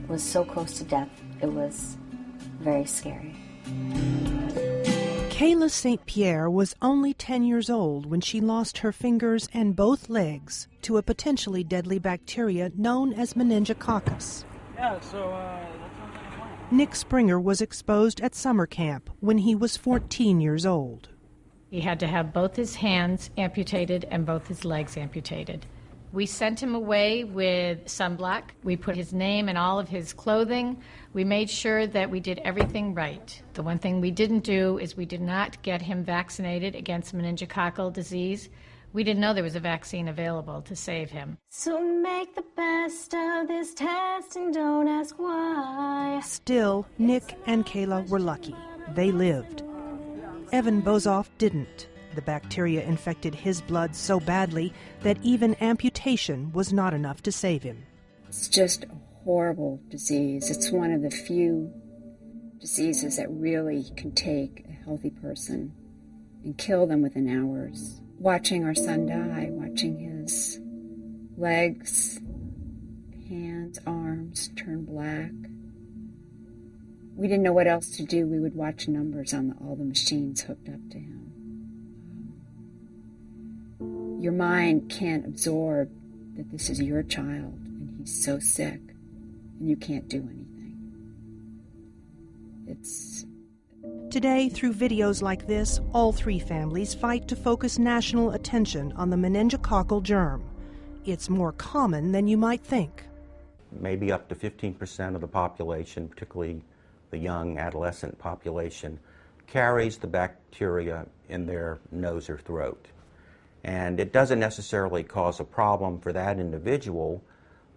was so close to death. It was very scary. Kayla St. Pierre was only 10 years old when she lost her fingers and both legs to a potentially deadly bacteria known as Meningicoccus. Nick Springer was exposed at summer camp when he was 14 years old. He had to have both his hands amputated and both his legs amputated. We sent him away with sunblock. We put his name in all of his clothing. We made sure that we did everything right. The one thing we didn't do is we did not get him vaccinated against meningococcal disease. We didn't know there was a vaccine available to save him. So make the best of this test and don't ask why. Still, Nick and Kayla were lucky. They lived. Evan Bozoff didn't. The bacteria infected his blood so badly that even amputation was not enough to save him. It's just a horrible disease. It's one of the few diseases that really can take a healthy person and kill them within hours. Watching our son die, watching his legs, hands, arms turn black. We didn't know what else to do. We would watch numbers on all the machines hooked up to him. Your mind can't absorb that this is your child and he's so sick and you can't do anything. Today, through videos like this, all three families fight to focus national attention on the meningococcal germ. It's more common than you might think. Maybe up to 15% of the population, particularly the young adolescent population, carries the bacteria in their nose or throat. And it doesn't necessarily cause a problem for that individual,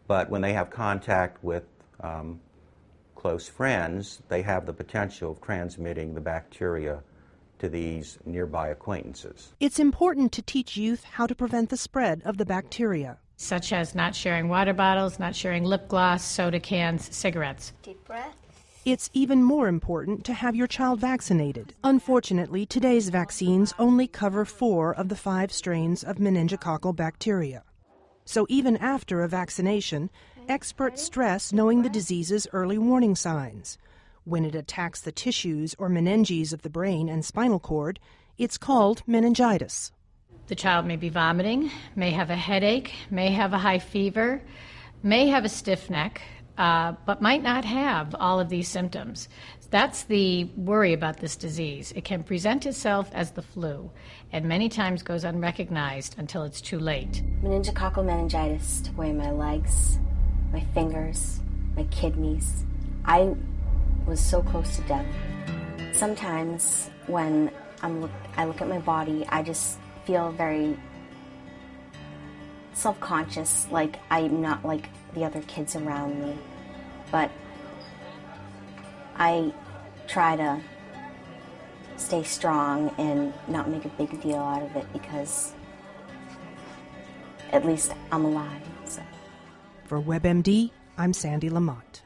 but when they have contact with close friends, they have the potential of transmitting the bacteria to these nearby acquaintances. It's important to teach youth how to prevent the spread of the bacteria, such as not sharing water bottles, not sharing lip gloss, soda cans, cigarettes. Deep breath. It's even more important to have your child vaccinated. Unfortunately, today's vaccines only cover 4 of the 5 strains of meningococcal bacteria. So even after a vaccination, experts stress knowing the disease's early warning signs. When it attacks the tissues or meninges of the brain and spinal cord, it's called meningitis. The child may be vomiting, may have a headache, may have a high fever, may have a stiff neck, but might not have all of these symptoms. That's the worry about this disease. It can present itself as the flu, and many times goes unrecognized until it's too late. Meningococcal meningitis took away my legs, my fingers, my kidneys. I was so close to death. Sometimes when I look at my body, I just feel very self-conscious, like I'm not like the other kids around me. But I try to stay strong and not make a big deal out of it because at least I'm alive. So. For WebMD, I'm Sandy Lamont.